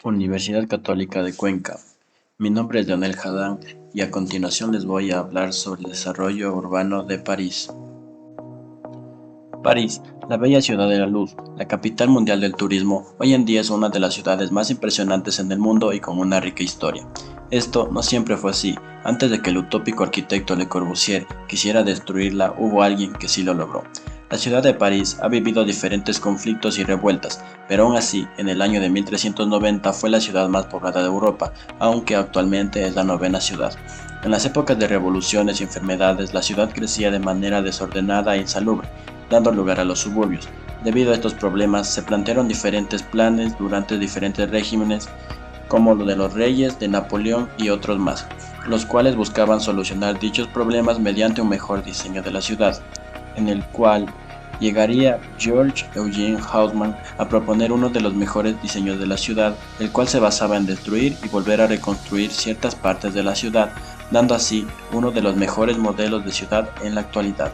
Universidad Católica de Cuenca. Mi nombre es Leonel Jadán y a continuación les voy a hablar sobre el desarrollo urbano de París. París, la bella ciudad de la luz, la capital mundial del turismo, hoy en día es una de las ciudades más impresionantes en el mundo y con una rica historia. Esto no siempre fue así. Antes de que el utópico arquitecto Le Corbusier quisiera destruirla, hubo alguien que sí lo logró. La ciudad de París ha vivido diferentes conflictos y revueltas, pero aún así, en el año de 1390 fue la ciudad más poblada de Europa, aunque actualmente es la novena ciudad. En las épocas de revoluciones y enfermedades, la ciudad crecía de manera desordenada e insalubre, dando lugar a los suburbios. Debido a estos problemas, se plantearon diferentes planes durante diferentes regímenes, como lo de los reyes, de Napoleón y otros más, los cuales buscaban solucionar dichos problemas mediante un mejor diseño de la ciudad, en el cual llegaría George Eugene Haussmann a proponer uno de los mejores diseños de la ciudad, el cual se basaba en destruir y volver a reconstruir ciertas partes de la ciudad, dando así uno de los mejores modelos de ciudad en la actualidad.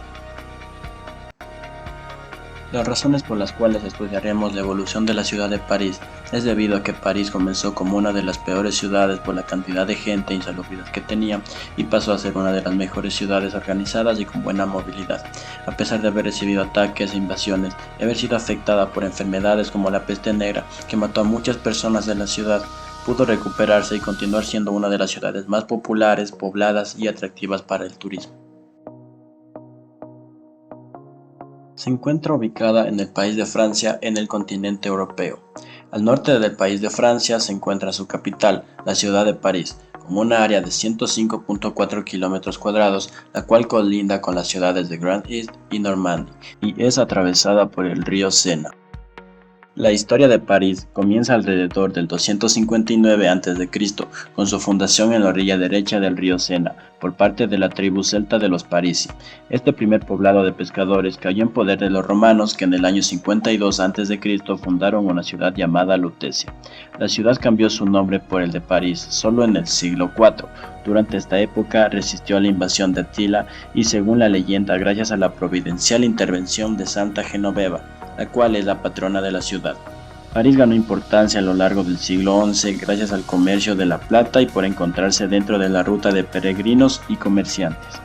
Las razones por las cuales estudiaremos la evolución de la ciudad de París es debido a que París comenzó como una de las peores ciudades por la cantidad de gente e insalubridad que tenía y pasó a ser una de las mejores ciudades organizadas y con buena movilidad, a pesar de haber recibido ataques e invasiones y haber sido afectada por enfermedades como la peste negra que mató a muchas personas de la ciudad. Pudo recuperarse y continuar siendo una de las ciudades más populares, pobladas y atractivas para el turismo. Se encuentra ubicada en el país de Francia en el continente europeo. Al norte del país de Francia se encuentra su capital, la ciudad de París, con una área de 105.4 km², la cual colinda con las ciudades de Grand Est y Normandie, y es atravesada por el río Sena. La historia de París comienza alrededor del 259 a.C., con su fundación en la orilla derecha del río Sena, por parte de la tribu celta de los Parisi. Este primer poblado de pescadores cayó en poder de los romanos, que en el año 52 a.C. fundaron una ciudad llamada Lutecia. La ciudad cambió su nombre por el de París solo en el siglo IV. Durante esta época resistió a la invasión de Atila y, según la leyenda, gracias a la providencial intervención de Santa Genoveva, la cual es la patrona de la ciudad. París ganó importancia a lo largo del siglo XI gracias al comercio de la plata y por encontrarse dentro de la ruta de peregrinos y comerciantes.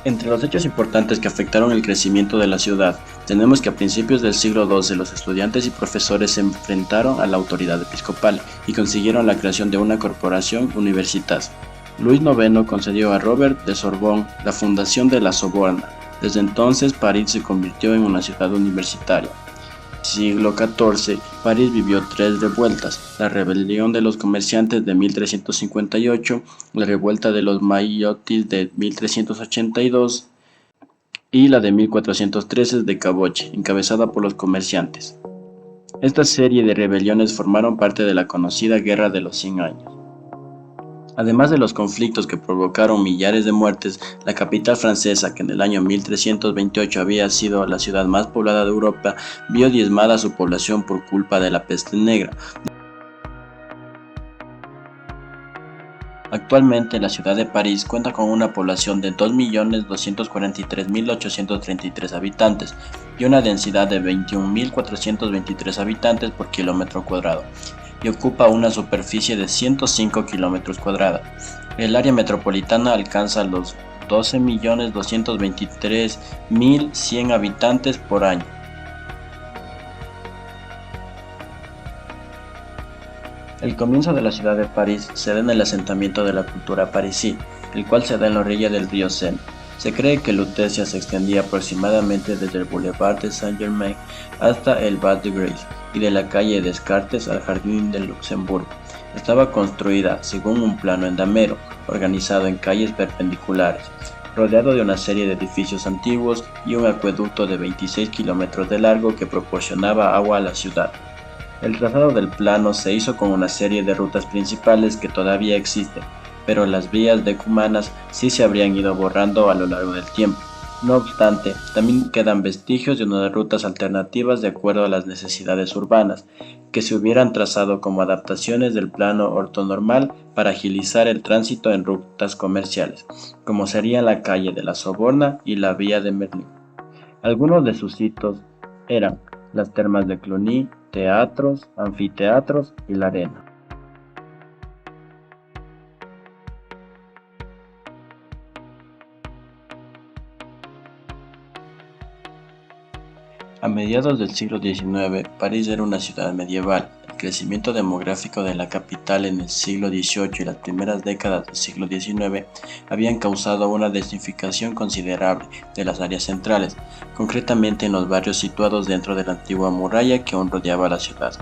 Entre los hechos importantes que afectaron el crecimiento de la ciudad, tenemos que a principios del siglo XII los estudiantes y profesores se enfrentaron a la autoridad episcopal y consiguieron la creación de una corporación Universitas. Luis IX concedió a Robert de Sorbonne la fundación de la Sorbona. Desde entonces, París se convirtió en una ciudad universitaria. Siglo XIV, París vivió tres revueltas: la rebelión de los comerciantes de 1358, la revuelta de los maillotis de 1382 y la de 1413 de Caboche, encabezada por los comerciantes. Esta serie de rebeliones formaron parte de la conocida Guerra de los 100 años. Además de los conflictos que provocaron millares de muertes, la capital francesa, que en el año 1328 había sido la ciudad más poblada de Europa, vio diezmada su población por culpa de la peste negra. Actualmente, la ciudad de París cuenta con una población de 2.243.833 habitantes y una densidad de 21.423 habitantes por kilómetro cuadrado, y ocupa una superficie de 105 km². El área metropolitana alcanza los 12.223.100 habitantes por año. El comienzo de la ciudad de París se da en el asentamiento de la cultura parisí, el cual se da en la orilla del río Sena. Se cree que Lutecia se extendía aproximadamente desde el Boulevard de Saint-Germain hasta el Val de Grâce y de la calle Descartes al Jardín de Luxemburgo. Estaba construida según un plano endamero, organizado en calles perpendiculares, rodeado de una serie de edificios antiguos y un acueducto de 26 kilómetros de largo que proporcionaba agua a la ciudad. El trazado del plano se hizo con una serie de rutas principales que todavía existen, pero las vías decumanas sí se habrían ido borrando a lo largo del tiempo. No obstante, también quedan vestigios de unas rutas alternativas de acuerdo a las necesidades urbanas, que se hubieran trazado como adaptaciones del plano ortonormal para agilizar el tránsito en rutas comerciales, como serían la calle de la Sorbona y la vía de Merlín. Algunos de sus hitos eran las termas de Cluny, teatros, anfiteatros y la arena. A mediados del siglo XIX, París era una ciudad medieval. El crecimiento demográfico de la capital en el siglo XVIII y las primeras décadas del siglo XIX habían causado una densificación considerable de las áreas centrales, concretamente en los barrios situados dentro de la antigua muralla que aún rodeaba la ciudad.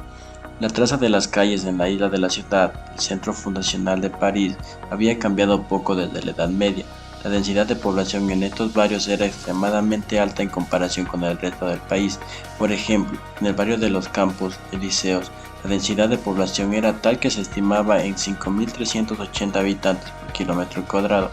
La traza de las calles en la isla de la ciudad, el centro fundacional de París, había cambiado poco desde la Edad Media. La densidad de población en estos barrios era extremadamente alta en comparación con el resto del país. Por ejemplo, en el barrio de los Campos Elíseos, la densidad de población era tal que se estimaba en 5.380 habitantes por kilómetro cuadrado,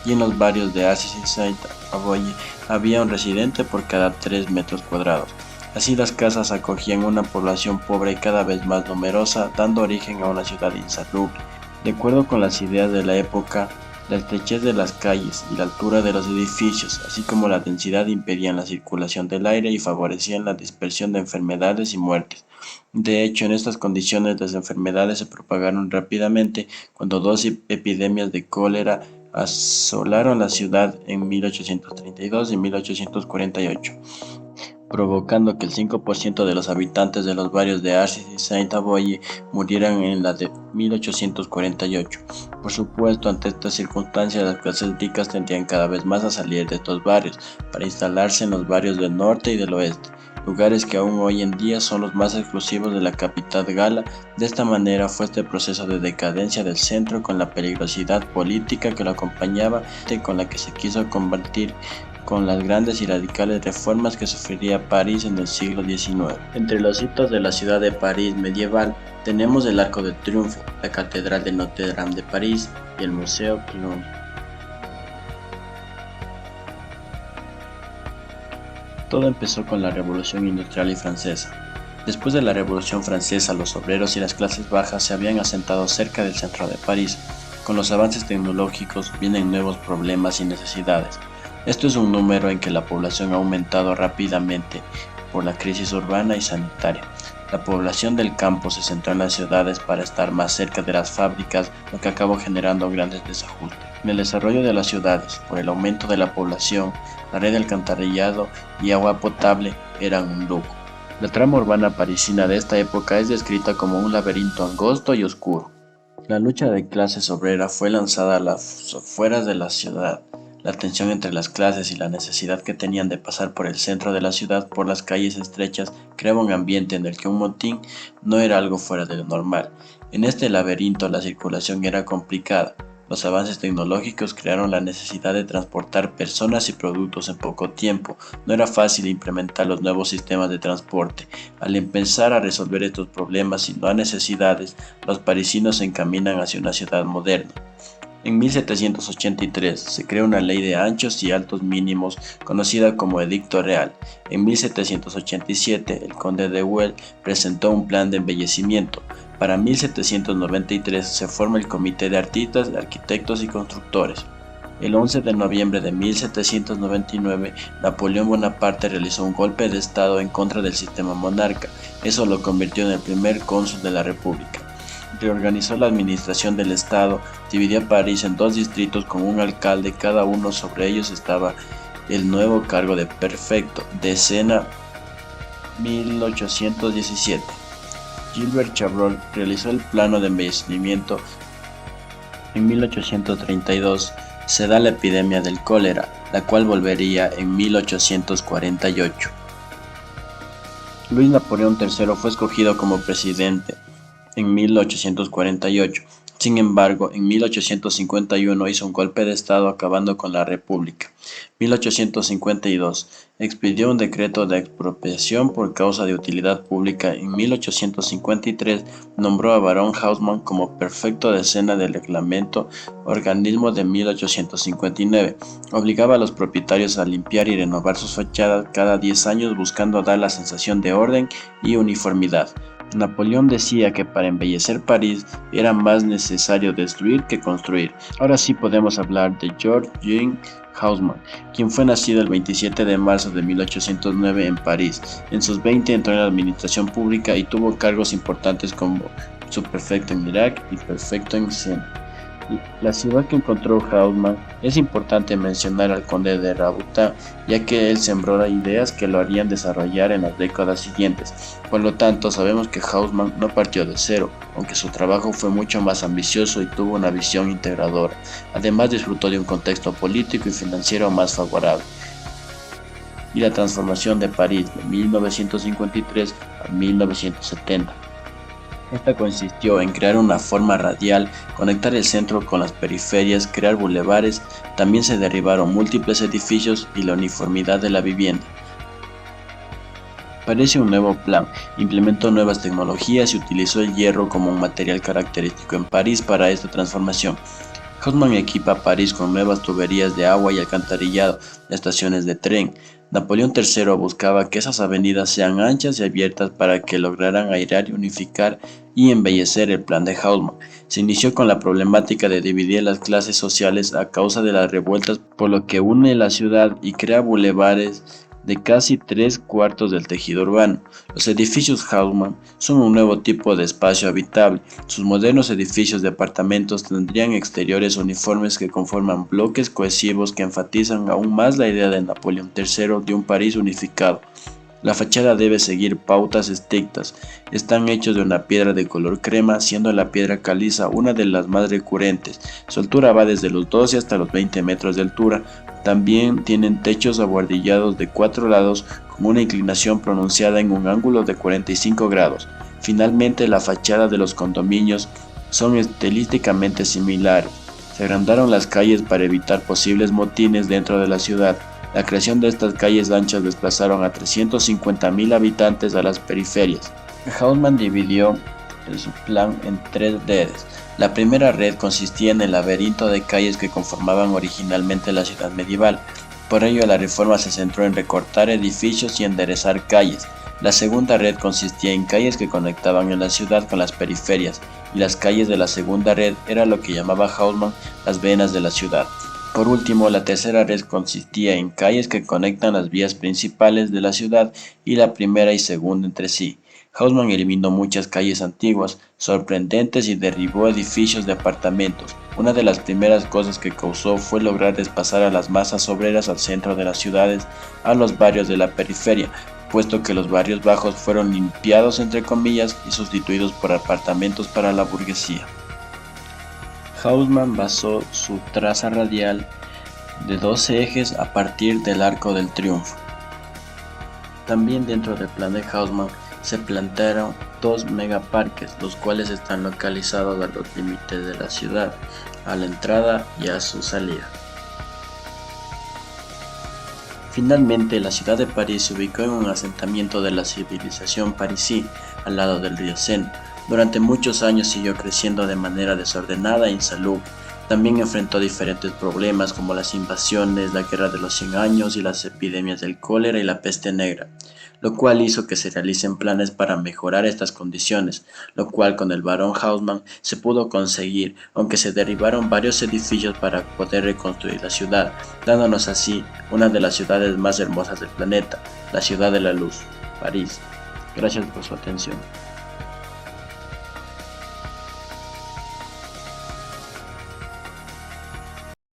y en los barrios de Arcis y Saint-Avoye había un residente por cada 3 metros cuadrados. Así las casas acogían una población pobre y cada vez más numerosa, dando origen a una ciudad insalubre. De acuerdo con las ideas de la época, la estrechez de las calles y la altura de los edificios, así como la densidad, impedían la circulación del aire y favorecían la dispersión de enfermedades y muertes. De hecho, en estas condiciones las enfermedades se propagaron rápidamente cuando dos epidemias de cólera asolaron la ciudad en 1832 y 1848. Provocando que el 5% de los habitantes de los barrios de Arcis y Saint-Avoye murieran en la de 1848. Por supuesto, ante estas circunstancias, las clases ricas tendían cada vez más a salir de estos barrios para instalarse en los barrios del norte y del oeste, lugares que aún hoy en día son los más exclusivos de la capital gala. De esta manera fue este proceso de decadencia del centro, con la peligrosidad política que lo acompañaba, con la que se quiso combatir con las grandes y radicales reformas que sufriría París en el siglo XIX. Entre los hitos de la ciudad de París medieval tenemos el Arco de Triunfo, la Catedral de Notre Dame de París y el Museo Cluny. Todo empezó con la Revolución Industrial y Francesa. Después de la Revolución Francesa, los obreros y las clases bajas se habían asentado cerca del centro de París. Con los avances tecnológicos vienen nuevos problemas y necesidades. Esto es un número en que la población ha aumentado rápidamente por la crisis urbana y sanitaria. La población del campo se centró en las ciudades para estar más cerca de las fábricas, lo que acabó generando grandes desajustes. En el desarrollo de las ciudades, por el aumento de la población, la red de alcantarillado y agua potable eran un lujo. La trama urbana parisina de esta época es descrita como un laberinto angosto y oscuro. La lucha de clases obrera fue lanzada a las afueras de la ciudad. La tensión entre las clases y la necesidad que tenían de pasar por el centro de la ciudad por las calles estrechas creaba un ambiente en el que un motín no era algo fuera de lo normal. En este laberinto la circulación era complicada. Los avances tecnológicos crearon la necesidad de transportar personas y productos en poco tiempo. No era fácil implementar los nuevos sistemas de transporte. Al empezar a resolver estos problemas y no a necesidades, los parisinos se encaminan hacia una ciudad moderna. En 1783 se crea una ley de anchos y altos mínimos conocida como Edicto Real. En 1787 el conde de Well presentó un plan de embellecimiento. Para 1793 se forma el Comité de Artistas, Arquitectos y Constructores. El 11 de noviembre de 1799, Napoleón Bonaparte realizó un golpe de estado en contra del sistema monarca. Eso lo convirtió en el primer cónsul de la República. Reorganizó la administración del Estado, dividió a París en 2 distritos con un alcalde cada uno. Sobre ellos estaba el nuevo cargo de prefecto. Decena 1817. Gilbert Chabrol realizó el plano de embellecimiento. En 1832 se da la epidemia del cólera, la cual volvería en 1848. Luis Napoleón III fue escogido como presidente en 1848. Sin embargo, en 1851 hizo un golpe de estado acabando con la República. 1852 expidió un decreto de expropiación por causa de utilidad pública. En 1853 nombró a Barón Haussmann como prefecto de escena del reglamento, organismo de 1859. Obligaba a los propietarios a limpiar y renovar sus fachadas cada 10 años, buscando dar la sensación de orden y uniformidad. Napoleón decía que para embellecer París era más necesario destruir que construir. Ahora sí podemos hablar de Georges Jean Haussmann, quien fue nacido el 27 de marzo de 1809 en París. En sus 20 entró en la administración pública y tuvo cargos importantes como subprefecto en Irak y prefecto en Siena. La ciudad que encontró Haussmann es importante mencionar al conde de Rabutin, ya que él sembró ideas que lo harían desarrollar en las décadas siguientes. Por lo tanto, sabemos que Haussmann no partió de cero, aunque su trabajo fue mucho más ambicioso y tuvo una visión integradora. Además, disfrutó de un contexto político y financiero más favorable. Y la transformación de París de 1953 a 1970. Esta consistió en crear una forma radial, conectar el centro con las periferias, crear bulevares. También se derribaron múltiples edificios y la uniformidad de la vivienda. Parece un nuevo plan, implementó nuevas tecnologías y utilizó el hierro como un material característico en París para esta transformación. Haussmann equipa a París con nuevas tuberías de agua y alcantarillado, estaciones de tren. Napoleón III buscaba que esas avenidas sean anchas y abiertas para que lograran airear, unificar y embellecer el plan de Haussmann. Se inició con la problemática de dividir las clases sociales a causa de las revueltas, por lo que une la ciudad y crea bulevares de casi 3/4 del tejido urbano. Los edificios Haussmann son un nuevo tipo de espacio habitable. Sus modernos edificios de apartamentos tendrían exteriores uniformes que conforman bloques cohesivos que enfatizan aún más la idea de Napoleón III de un París unificado. La fachada debe seguir pautas estrictas. Están hechos de una piedra de color crema, siendo la piedra caliza una de las más recurrentes. Su altura va desde los 12 hasta los 20 metros de altura. También tienen techos abuhardillados de 4 lados con una inclinación pronunciada en un ángulo de 45 grados. Finalmente, la fachada de los condominios son estilísticamente similares. Se agrandaron las calles para evitar posibles motines dentro de la ciudad. La creación de estas calles anchas desplazaron a 350.000 habitantes a las periferias. Haussmann dividió su plan en 3 redes. La primera red consistía en el laberinto de calles que conformaban originalmente la ciudad medieval. Por ello, la reforma se centró en recortar edificios y enderezar calles. La segunda red consistía en calles que conectaban en la ciudad con las periferias, y las calles de la segunda red era lo que llamaba Haussmann las venas de la ciudad. Por último, la tercera red consistía en calles que conectan las vías principales de la ciudad y la primera y segunda entre sí. Haussmann eliminó muchas calles antiguas, sorprendentes y derribó edificios de apartamentos. Una de las primeras cosas que causó fue lograr desplazar a las masas obreras al centro de las ciudades, a los barrios de la periferia, puesto que los barrios bajos fueron limpiados entre comillas y sustituidos por apartamentos para la burguesía. Haussmann basó su traza radial de 12 ejes a partir del Arco del Triunfo. También dentro del plan de Haussmann se plantearon 2 megaparques, los cuales están localizados a los límites de la ciudad, a la entrada y a su salida. Finalmente, la ciudad de París se ubicó en un asentamiento de la civilización parisí, al lado del río Sena. Durante muchos años siguió creciendo de manera desordenada e insalubre. También enfrentó diferentes problemas como las invasiones, la guerra de los 100 años y las epidemias del cólera y la peste negra, lo cual hizo que se realicen planes para mejorar estas condiciones, lo cual con el barón Haussmann se pudo conseguir, aunque se derribaron varios edificios para poder reconstruir la ciudad, dándonos así una de las ciudades más hermosas del planeta, la ciudad de la luz, París. Gracias por su atención.